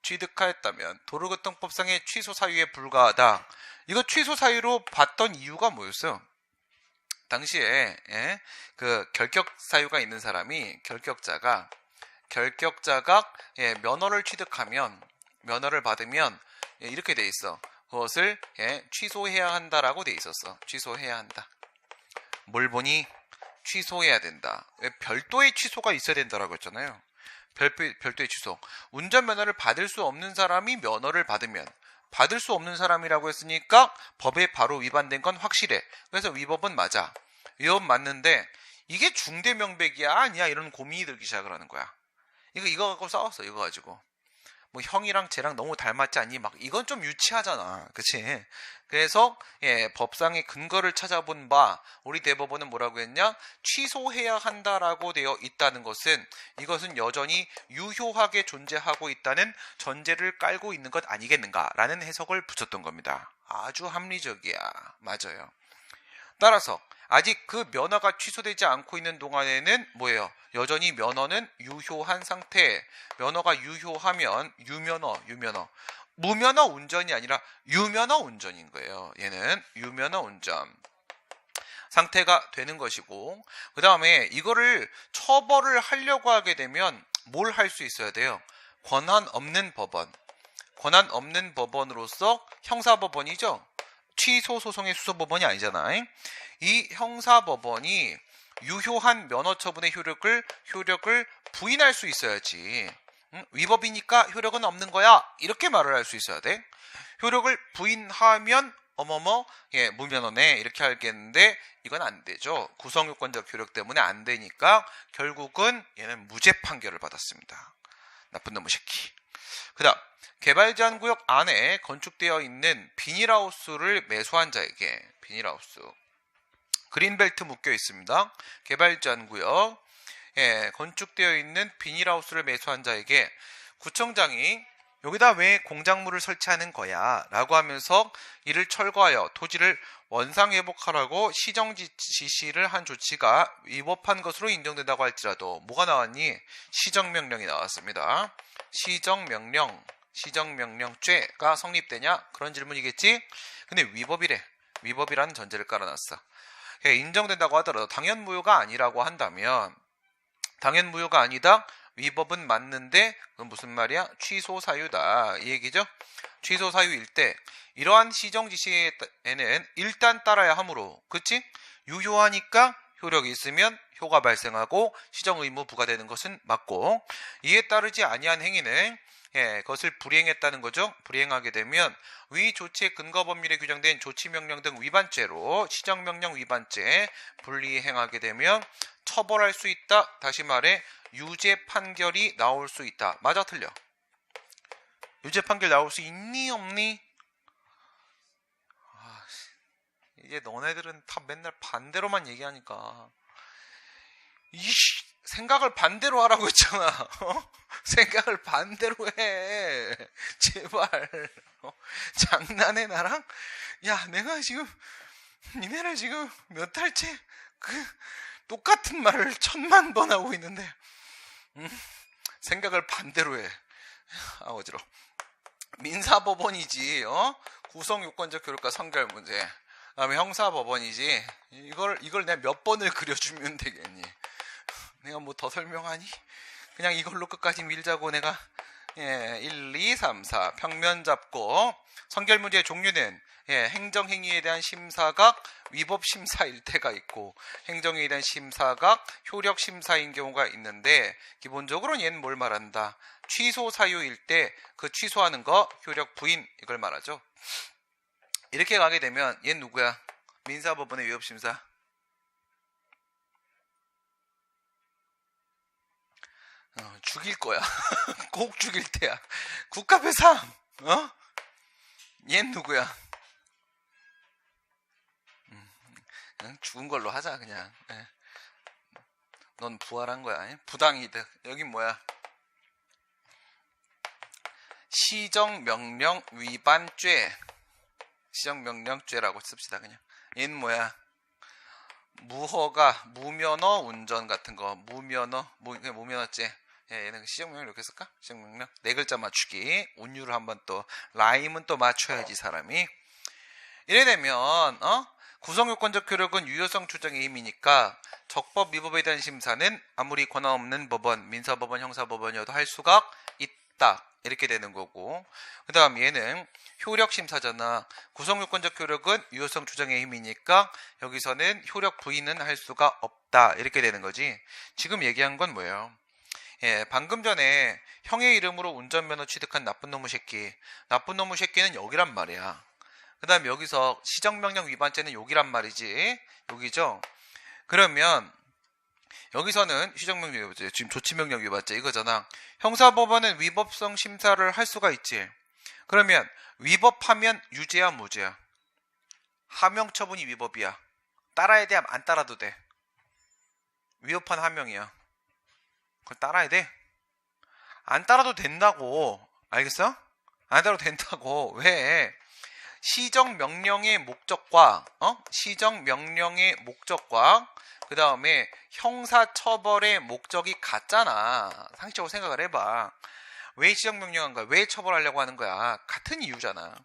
취득하였다면 도로교통법상의 취소 사유에 불과하다. 이거 취소 사유로 봤던 이유가 뭐였어요? 당시에 그 결격 사유가 있는 사람이 결격자가 면허를 취득하면 면허를 받으면 이렇게 돼 있어. 그것을 취소해야 한다라고 돼 있었어. 취소해야 한다. 뭘 보니 취소해야 된다. 별도의 취소가 있어야 된다라고 했잖아요. 별도의 취소. 운전면허를 받을 수 없는 사람이 면허를 받으면, 받을 수 없는 사람이라고 했으니까 법에 바로 위반된 건 확실해. 그래서 위법은 맞아. 위법 맞는데 이게 중대명백이야 아니야 이런 고민이 들기 시작을 하는 거야. 이거 갖고 싸웠어. 이거 가지고 뭐 형이랑 쟤랑 너무 닮았지 않니? 막 이건 좀 유치하잖아. 그치? 그래서 법상의 근거를 찾아본 바 우리 대법원은 뭐라고 했냐? 취소해야 한다라고 되어 있다는 것은 이것은 여전히 유효하게 존재하고 있다는 전제를 깔고 있는 것 아니겠는가라는 해석을 붙였던 겁니다. 아주 합리적이야. 맞아요. 따라서 아직 그 면허가 취소되지 않고 있는 동안에는 뭐예요? 여전히 면허는 유효한 상태. 면허가 유효하면 유면허. 무면허 운전이 아니라 유면허 운전인 거예요. 얘는 유면허 운전 상태가 되는 것이고, 그 다음에 이거를 처벌을 하려고 하게 되면 뭘 할 수 있어야 돼요? 권한 없는 법원. 권한 없는 법원으로서 형사법원이죠. 취소 소송의 수소법원이 아니잖아. 이 형사법원이 유효한 면허 처분의 효력을 부인할 수 있어야지. 위법이니까 효력은 없는 거야. 이렇게 말을 할 수 있어야 돼. 효력을 부인하면 무면허네 이렇게 알겠는데 이건 안 되죠. 구성요건적 효력 때문에 안 되니까 결국은 얘는 무죄 판결을 받았습니다. 나쁜 놈의 새끼. 그 다음 개발제한구역 안에 건축되어 있는 비닐하우스를 매수한 자에게, 비닐하우스 그린벨트 묶여 있습니다. 개발제한구역 건축되어 있는 비닐하우스를 매수한 자에게 구청장이 여기다 왜 공작물을 설치하는 거야 라고 하면서 이를 철거하여 토지를 원상회복하라고 시정 지시를 한 조치가 위법한 것으로 인정된다고 할지라도 뭐가 나왔니? 시정명령이 나왔습니다. 시정명령죄가 성립되냐? 그런 질문이겠지? 근데 위법이래. 위법이라는 전제를 깔아놨어. 인정된다고 하더라도 당연무효가 아니라고 한다면, 당연무효가 아니다? 위법은 맞는데 그건 무슨 말이야? 취소 사유다 이 얘기죠. 취소 사유일 때 이러한 시정 지시에는 일단 따라야 하므로, 그치? 유효하니까 효력이 있으면 효가 발생하고 시정 의무 부과되는 것은 맞고, 이에 따르지 아니한 행위는 그것을 불이행했다는 거죠. 불이행하게 되면 위 조치의 근거 법률에 규정된 조치명령 등 위반죄로 시정명령 위반죄 불이행하게 되면 처벌할 수 있다. 다시 말해 유죄 판결이 나올 수 있다. 맞아 틀려? 유죄 판결 나올 수 있니 없니? 이제 너네들은 다 맨날 반대로만 얘기하니까 생각을 반대로 하라고 했잖아. 생각을 반대로 해. 제발. 장난해 나랑? 야, 내가 지금 니네는 지금 몇 달째 똑같은 말을 1000만 번 하고 있는데 생각을 반대로 해. 어지러워. 민사법원이지, 구성요건적 교력과 성결 문제. 그다음에 형사법원이지. 이걸 내가 몇 번을 그려주면 되겠니? 내가 뭐 더 설명하니? 그냥 이걸로 끝까지 밀자고 내가. 1, 2, 3, 4 평면 잡고. 성결 문제의 종류는 행정행위에 대한 심사가 위법심사일 때가 있고 행정행위에 대한 심사가 효력심사인 경우가 있는데 기본적으로는 얘는 뭘 말한다? 취소 사유일 때 그 취소하는 거 효력 부인 이걸 말하죠. 이렇게 가게 되면 얘는 누구야? 민사법원의 위법심사. 죽일 거야. 꼭 죽일 때야. 국가배상. 얘는 누구야? 죽은 걸로 하자 그냥. 넌 부활한 거야. 부당이득. 여긴 뭐야? 시정명령 위반죄. 시정명령죄라고 씁시다 그냥. 얘는 뭐야? 무허가, 무면허 운전 같은 거. 무면허죄. 얘는 시정명령 이렇게 쓸까? 시정명령. 네 글자 맞추기. 운율을 한번 또 라임은 또 맞춰야지 사람이. 이래 되면 구성요건적 효력은 유효성 추정의 힘이니까 적법 위법에 대한 심사는 아무리 권한 없는 법원, 민사법원, 형사법원이어도 할 수가 있다. 이렇게 되는 거고, 그 다음 얘는 효력심사잖아. 구성요건적 효력은 유효성 추정의 힘이니까 여기서는 효력 부인은 할 수가 없다. 이렇게 되는 거지. 지금 얘기한 건 뭐예요? 방금 전에 형의 이름으로 운전면허 취득한 나쁜 놈의 새끼. 나쁜 놈의 새끼는 여기란 말이야. 그 다음 여기서 시정명령 위반죄는 여기란 말이지. 여기죠. 그러면 여기서는 시정명령 위반죄, 지금 조치명령 위반죄 이거잖아. 형사법원은 위법성 심사를 할 수가 있지. 그러면 위법하면 유죄야 무죄야? 하명처분이 위법이야. 따라야 돼? 안 따라도 돼? 위법한 하명이야. 그걸 따라야 돼? 안 따라도 된다고. 알겠어? 안 따라도 된다고. 왜? 시정명령의 목적과 시정명령의 목적과 그 다음에 형사처벌의 목적이 같잖아. 상식적으로 생각을 해봐. 왜 시정명령한 거야? 왜 처벌하려고 하는 거야? 같은 이유잖아.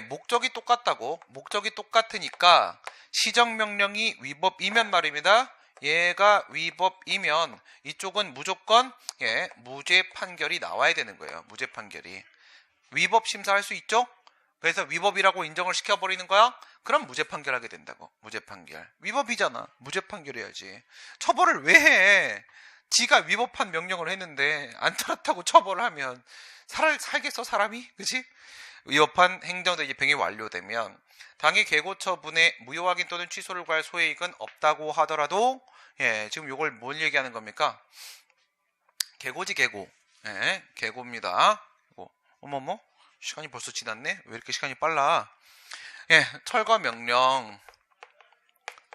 목적이 똑같다고. 목적이 똑같으니까 시정명령이 위법이면 말입니다. 얘가 위법이면 이쪽은 무조건 무죄 판결이 나와야 되는 거예요. 무죄 판결이. 위법 심사할 수 있죠? 그래서 위법이라고 인정을 시켜버리는 거야? 그럼 무죄 판결하게 된다고. 무죄 판결. 위법이잖아. 무죄 판결해야지. 처벌을 왜 해? 지가 위법한 명령을 했는데 안 따랐다고 처벌을 하면 살겠어 사람이? 그치? 위법한 행정대기 병이 완료되면 당해 개고 처분에 무효 확인 또는 취소를 구할 소해익은 없다고 하더라도 지금 이걸 뭘 얘기하는 겁니까? 개고지 개고. 개고입니다. 어머머? 시간이 벌써 지났네? 왜 이렇게 시간이 빨라? 철거 명령.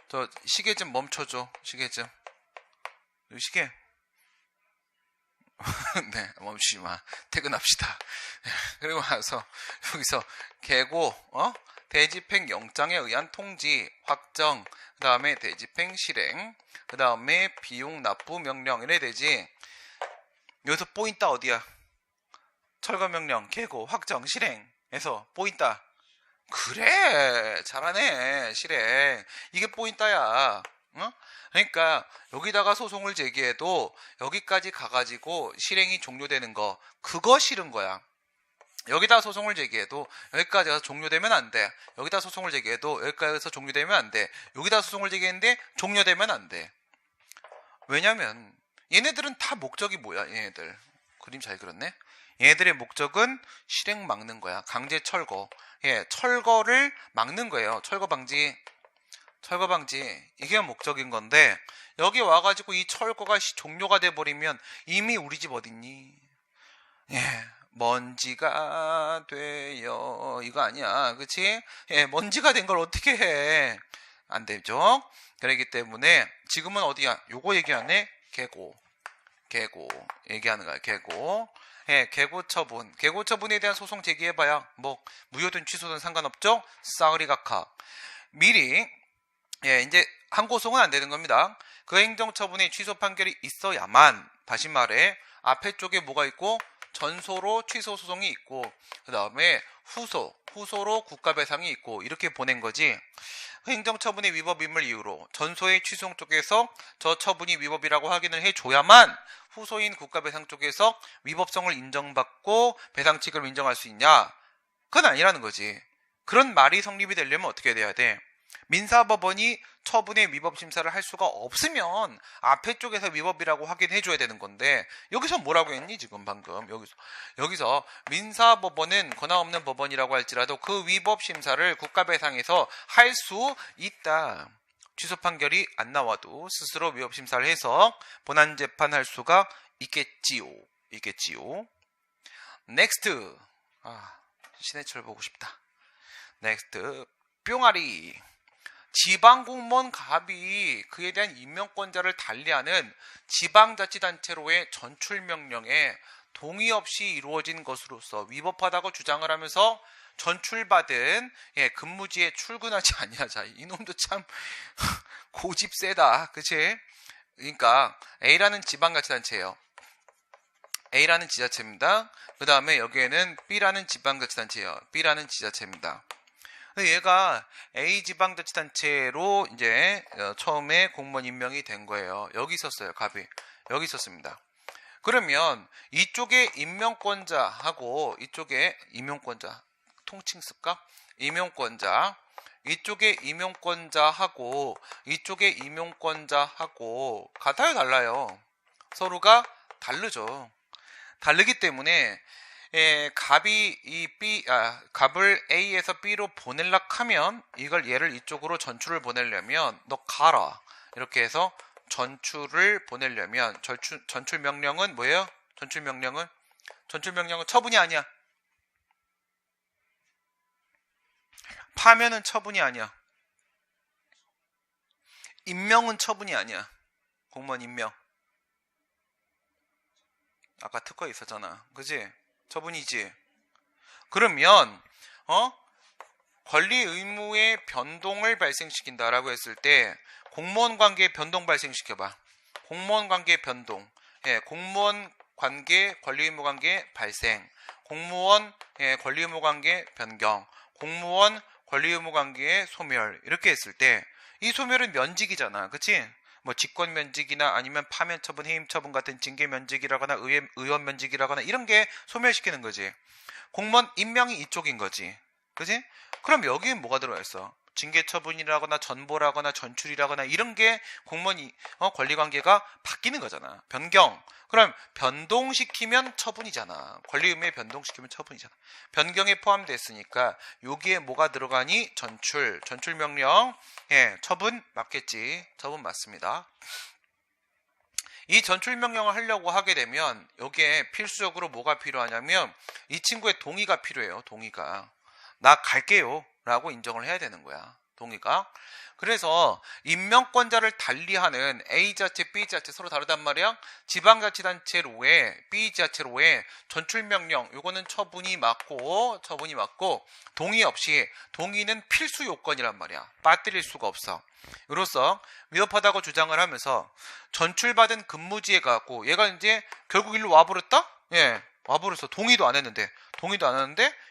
저 시계 좀 멈춰줘. 시계 좀. 시계. 네, 멈추지 마. 퇴근합시다. 그리고 나서 여기서 개고, 대집행 영장에 의한 통지, 확정, 그 다음에 대집행 실행, 그 다음에 비용 납부 명령 이래 되지. 여기서 포인트 어디야? 철거 명령, 개고, 확정, 실행에서 포인트. 그래, 잘하네. 실행. 이게 포인트야. 그러니까 여기다가 소송을 제기해도 여기까지 가가지고 실행이 종료되는 거, 그거 싫은 거야. 여기다 소송을 제기해도 여기까지 가서 종료되면 안 돼. 여기다 소송을 제기해도 여기까지 가서 종료되면 안 돼. 여기다 소송을 제기했는데 종료되면 안 돼. 왜냐면 얘네들은 다 목적이 뭐야? 얘네들 그림 잘 그렸네. 얘네들의 목적은 실행 막는 거야. 강제 철거. 철거를 막는 거예요. 철거 방지. 이게 목적인 건데 여기 와가지고 이 철거가 종료가 돼버리면 이미 우리 집 어딨니? 먼지가 돼요. 이거 아니야. 그치? 먼지가 된 걸 어떻게 해? 안 되죠? 그렇기 때문에 지금은 어디야? 요거 얘기하네? 개고 얘기하는 거야. 개고. 개고 처분. 개고 처분에 대한 소송 제기해봐야 뭐 무효든 취소든 상관없죠? 싸그리 각하. 미리 이제 항고송은 안 되는 겁니다. 그 행정처분의 취소 판결이 있어야만, 다시 말해 앞에 쪽에 뭐가 있고 전소로 취소 소송이 있고 그 다음에 후소로 국가배상이 있고 이렇게 보낸 거지. 행정처분의 위법임을 이유로 전소의 취소 쪽에서 저 처분이 위법이라고 확인을 해줘야만 후소인 국가배상 쪽에서 위법성을 인정받고 배상책을 인정할 수 있냐? 그건 아니라는 거지. 그런 말이 성립이 되려면 어떻게 돼야 돼? 민사법원이 처분의 위법 심사를 할 수가 없으면 앞에 쪽에서 위법이라고 확인해줘야 되는 건데, 여기서 뭐라고 했니 지금 방금? 여기서 민사법원은 권한없는 법원이라고 할지라도 그 위법 심사를 국가배상에서 할 수 있다. 취소 판결이 안 나와도 스스로 위법 심사를 해서 본안 재판할 수가 있겠지요. 넥스트. 신해철 보고 싶다. 넥스트. 뿅아리. 지방공무원 갑이 그에 대한 임명권자를 달리하는 지방자치단체로의 전출명령에 동의 없이 이루어진 것으로서 위법하다고 주장을 하면서 전출받은 근무지에 출근하지 아니하자. 이놈도 참 고집 세다. 그치? 그러니까 A라는 지방자치단체예요. A라는 지자체입니다. 그 다음에 여기에는 B라는 지방자치단체예요. B라는 지자체입니다. 얘가 A 지방자치단체로 이제 처음에 공무원 임명이 된 거예요. 여기 있었어요. 갑이. 여기 있었습니다. 그러면 이쪽에 임명권자하고 이쪽에 임용권자 통칭 쓸까? 임용권자. 이쪽에 임용권자하고 이쪽에 임용권자하고 같아요, 달라요? 서로가 다르죠. 다르기 때문에 갑을 A에서 B로 보낼라 하면 얘를 이쪽으로 전출을 보내려면 너 가라. 이렇게 해서 전출을 보내려면 전출 명령은 뭐예요? 전출 명령은 처분이 아니야. 파면은 처분이 아니야. 임명은 처분이 아니야. 공무원 임명. 아까 특허에 있었잖아. 그지? 처분이지. 그러면 권리 의무의 변동을 발생시킨다라고 했을 때 공무원 관계의 변동 발생시켜봐. 공무원 관계의 변동. 공무원 관계, 권리 의무 관계 발생. 공무원 권리 의무 관계 변경. 공무원 권리 의무 관계의 소멸. 이렇게 했을 때 이 소멸은 면직이잖아. 그치? 뭐 직권 면직이나 아니면 파면 처분, 해임 처분 같은 징계 면직이라거나 의원 면직이라거나 이런 게 소멸시키는 거지. 공무원 임명이 이쪽인 거지. 그지? 그럼 여기엔 뭐가 들어가 있어? 징계 처분이라거나 전보라거나 전출이라거나 이런 게 공무원 권리 관계가 바뀌는 거잖아. 변경. 그럼 변동시키면 처분이잖아. 권리 의무에 변동시키면 처분이잖아. 변경에 포함됐으니까 여기에 뭐가 들어가니? 전출 명령. 처분 맞겠지. 처분 맞습니다. 이 전출 명령을 하려고 하게 되면 여기에 필수적으로 뭐가 필요하냐면 이 친구의 동의가 필요해요. 동의가. 나 갈게요 라고 인정을 해야 되는 거야. 동의가. 그래서 임명권자를 달리하는 A자체, B자체 서로 다르단 말이야. 지방자치단체로의 B자체로의 전출명령 요거는 처분이 맞고 동의 없이, 동의는 필수 요건이란 말이야. 빠뜨릴 수가 없어. 이로써 위법하다고 주장을 하면서 전출받은 근무지에 가고 얘가 이제 결국 일로 와버렸다? 와버렸어. 동의도 안 했는데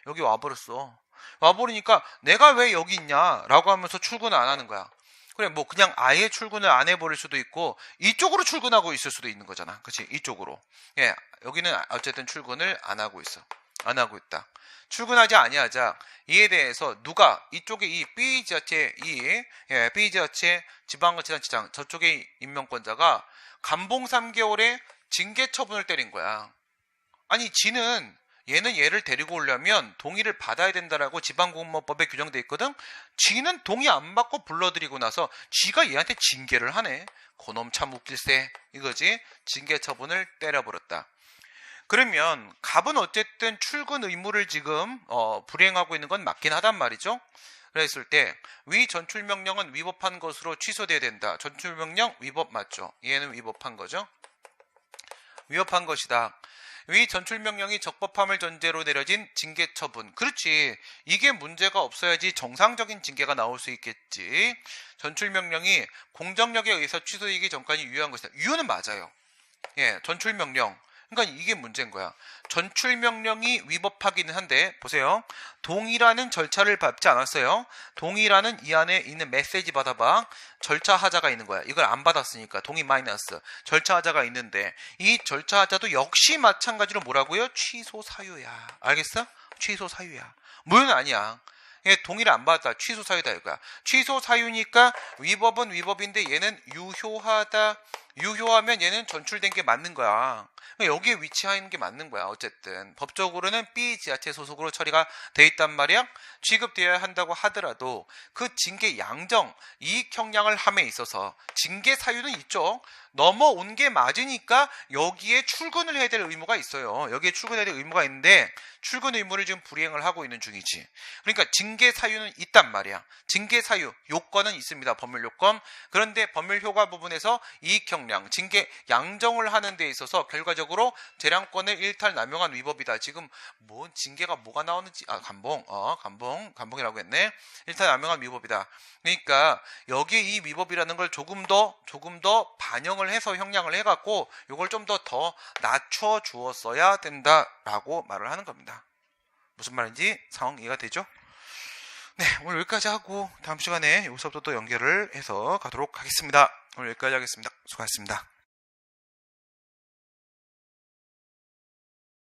여기 와버렸어. 와버리니까 내가 왜 여기 있냐 라고 하면서 출근을 안 하는 거야. 그래, 뭐 그냥 아예 출근을 안 해버릴 수도 있고 이쪽으로 출근하고 있을 수도 있는 거잖아. 그치? 이쪽으로. 여기는 어쨌든 출근을 안 하고 있어. 안 하고 있다. 출근하지 아니하자 이에 대해서 누가 이쪽에 이 B지자체 B지자체 지방자치단체장 저쪽의 임명권자가 감봉 3개월의 징계 처분을 때린 거야. 아니 얘는 얘를 데리고 오려면 동의를 받아야 된다라고 지방공무원법에 규정돼 있거든. 지는 동의 안 받고 불러들이고 나서 지가 얘한테 징계를 하네. 그놈 참 웃길세 이거지. 징계 처분을 때려버렸다. 그러면 갑은 어쨌든 출근 의무를 지금 불이행하고 있는 건 맞긴 하단 말이죠. 그랬을 때 위 전출명령은 위법한 것으로 취소돼야 된다. 전출명령 위법 맞죠? 얘는 위법한 거죠. 위법한 것이다. 위 전출명령이 적법함을 전제로 내려진 징계 처분. 그렇지. 이게 문제가 없어야지 정상적인 징계가 나올 수 있겠지. 전출명령이 공정력에 의해서 취소되기 전까지 유효한 것이다. 유효는 맞아요. 예, 전출명령. 그러니까 이게 문제인 거야. 전출명령이 위법하기는 한데 보세요. 동의라는 절차를 밟지 않았어요. 동의라는 이 안에 있는 메시지 받아봐. 절차 하자가 있는 거야. 이걸 안 받았으니까 동의 마이너스. 절차 하자가 있는데 이 절차 하자도 역시 마찬가지로 뭐라고요? 취소 사유야. 알겠어? 취소 사유야. 무효는 아니야. 동의를 안 받았다. 취소 사유다 이거야. 취소 사유니까 위법은 위법인데 얘는 유효하다. 유효하면 얘는 전출된 게 맞는 거야. 여기에 위치하는 게 맞는 거야. 어쨌든 법적으로는 B 지자체 소속으로 처리가 돼 있단 말이야. 취급되어야 한다고 하더라도 그 징계 양정, 이익 형량을 함에 있어서 징계 사유는 있죠. 넘어온 게 맞으니까 여기에 출근을 해야 될 의무가 있어요. 여기에 출근해야 될 의무가 있는데 출근 의무를 지금 불이행을 하고 있는 중이지. 그러니까 징계 사유는 있단 말이야. 징계 사유, 요건은 있습니다. 법률 요건. 그런데 법률 효과 부분에서 이익 형량, 징계 양정을 하는 데 있어서 결과적으로 재량권을 일탈 남용한 위법이다. 지금 뭐 징계가 뭐가 나오는지 감봉이라고 했네. 일탈 남용한 위법이다. 그러니까 여기에 이 위법이라는 걸 조금 더 반영을 해서 형량을 해갖고 이걸 좀 더 낮춰 주었어야 된다라고 말을 하는 겁니다. 무슨 말인지 상황 이해가 되죠? 네, 오늘 여기까지 하고 다음 시간에 여기서부터 또 연결을 해서 가도록 하겠습니다. 오늘 여기까지 하겠습니다. 수고하셨습니다.